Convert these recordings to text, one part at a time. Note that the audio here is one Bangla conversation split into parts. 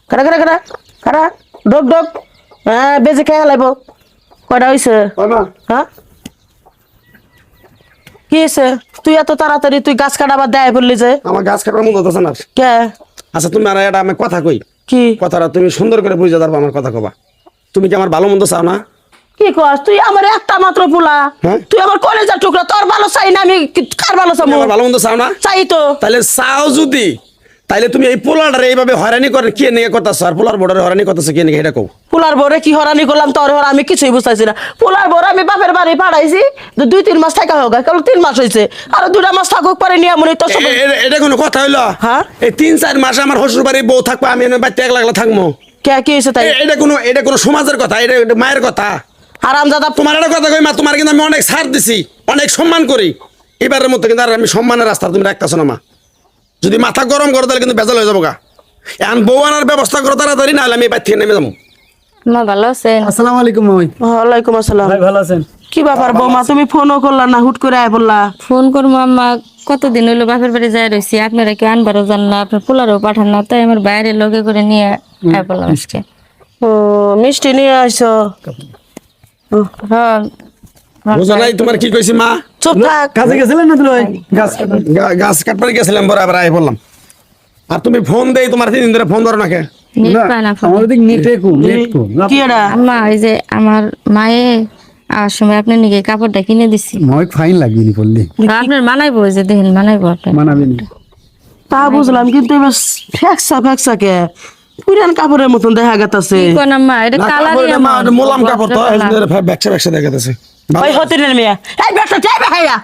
খারা খারা খারা খারা ডক ডক হ্যাঁ বেজে খেয়ে লাইব কয়টা হইছে হ্যাঁ কি হয়েছে তুই এত তাড়াতাড়ি তুই গাছ কাটাবার দেয় বললি যে আমার গাছ কাটার মন হচ্ছে না কে আচ্ছা তুমি আর এটা আমি কথা কই কি কথাটা তুমি সুন্দর করে বুঝে পারবো আমার কথা কবা তুমি কি আমার ভালো মন্দ চাও না কি কস তুই আমার একটা মাত্র পোলা হ্যাঁ? তুই আমার কলেজের টুকরা তোর ভালো চাই না আমি কার ভালো তুমি চাবো আমার ভালো মন্দ চাও না চাই তো তাহলে চাও যদি তাইলে তুমি এই পোলাটারে এইভাবে হয়রানি করে কে নিয়ে করতেছ আর পোলার বোর্ডারে হয়রানি করতেছ কে নিয়ে এটা কও পোলার বরে কি হরানি করলাম তোর হর আমি কিছুই বুঝতেছি না পোলার বরে আমি বাপের বাড়ি পাঠাইছি 2-3 মাস থাকা হোক কেবল 3 মাস হয়েছে আর 2 মাস থাকুক পরে নিয়ে মনে তোর সব এটা কোনো কথা হইলো হ্যাঁ? এই 3-4 মাস আমার শ্বশুর বাড়ি বউ থাকবো আমি এনে বাড়িতে একলা একলা থাকবো কে কি হয়েছে তাই এটা কোনো সমাজের কথা এটা মায়ের কথা আরাম দাদা তোমার একটা কথা কই মা তোমার কিন্তু আমি অনেক ছাড় দিছি অনেক সম্মান করি এবারের মতো কিন্তু আর আমি সম্মানের রাস্তা তুমি রাখতেছো না মা যদি মাথা গরম করো তাহলে কিন্তু বেজাল হয়ে যাবো গা এখন বউ আনার ব্যবস্থা করো তাড়াতাড়ি না হলে আমি বাড়ি থেকে নেমে যাবো মা ভালো আছেন? আসসালামু আলাইকুম মামি ওয়ালাইকুম আসসালাম ভাই ভালো আছেন কি ব্যাপার বৌমা তুমি ফোনও করলা না হুট করে আয় বললা ফোন করবো আম্মা, কতদিন হইলো বাপের বাড়ি যাই রয়েছি, আপনারা কেউ আনবারও যান না, আপনার পোলারও পাঠান না, তাই আমার বাইরে লগে করে নিয়ে আয় বললাম আজকে। ও মিষ্টি নিয়ে আসো হ্যাঁ বুঝো নাই তোমার কি কইছি মা চুপ থাক কাজে গেছিলেন না তুই গাছ কাটা গাছ কাটবার গেছিলাম বরাবর আয় বললাম আর তুমি ফোন দেই তোমার 3 দিন ধরে ফোন ধরো না কে নেট না, পায় না ফোনে। আমাদের দিক নেটে কম নেট কম কি এটা আম্মা এই যে আমার মায়ে আর সময় আপনার নিকে কাপড়টা কিনে দিছি, মই ফাইন লাগবে নি বললি আপনার মানাইবো, ওই যে দেখেন মানাইবো আপনার। মানাবে নি তা বুঝলাম কিন্তু এবার ফ্যাকসা ফ্যাকসা কে পুরান কাপড়ের মতন দেখা গেতাছে কি কোন আম্মা, এটা না কালারই কাপড় আমার মোলাম কাপড় তো ব্যবসা ব্যবসা দেখাতেছে ওই হতিনের মেয়ে এই বেটা যাই ভাইয়া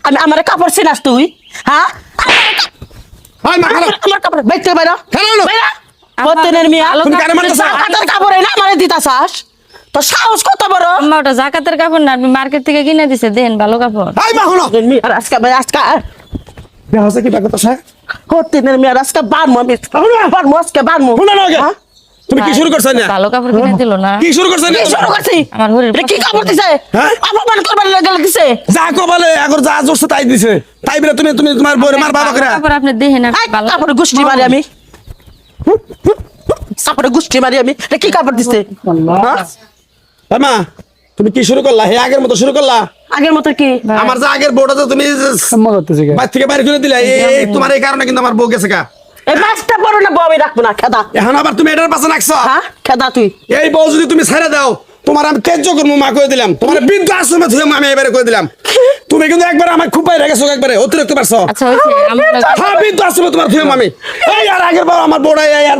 আমি আমার কাপড় চিনাস তুই হ্যাঁ হয় মা খারাপ আমার কাপড় বাইতে বাইরা কেন হলো? বাইরা হতিনের মেয়ে ভালো তুমি কারে কাপড় মারতেছো? দিছো। হাতের কাপড় না আমারে দিতাছাস তো সাহস কত বড় আম্মা ওটা জাকাতের কাপড় না, আপনি মার্কেট থেকে কিনে দিছে, দেন ভালো কাপড়। হয় মা হলো আর আজকে ভাই আজকে দেখাছে কি ব্যাপার তো স্যার হতিনের মেয়ে আজকে বানমু আমি বানমু আজকে বানমু শুনে না আগে হ্যাঁ? তুমি কি শুরু করছো না ভালো কাপড় কিনে দিল না, কি শুরু করছো না কি শুরু করছি আমার ঘরের এটা কি কাপড় দিছে হ্যাঁ? অপমান করবার লাগলে দিছে যা কবালে এখন যা জোরছে তাই দিছে তাই বলে তুমি তুমি তোমার বউরে মার বাবা করে কাপড় আপনি দেখেন, এই ভালো কাপড়ে গুষ্টি মারি আমি কাপড়ে গুষ্টি মারি আমি এটা কি কাপড় দিছে হ্যাঁ? মা তুমি কি শুরু করলা হে আগের মতো শুরু করলা আগের মতো কি আমার যা আগের বউটা তো তুমি সম্মান করতেছে বাইরে থেকে বাইরে করে দিলা এই তোমার এই কারণে কিন্তু আমার বউ গেছে কা এই মাছটা বড় না বউ আমি রাখবো না খেদা এখন আবার তুমি এটার পাশে রাখছো হ্যাঁ খেদা তুই এই বউ যদি তুমি ছেড়ে দাও তোমার আমি তেজ করবো মা করে দিলাম তোমার বৃদ্ধ আশ্রমে ধুয়ে আমি এবারে করে দিলাম তুমি কিন্তু একবার আমার খুব বাইরে গেছো একবারে অতিরিক্ত পারছো আচ্ছা হয়েছে, আমরা হ্যাঁ বৃদ্ধ আশ্রমে তোমার ধুয়ে আমি এই আর আগের বার আমার বউটা এই আর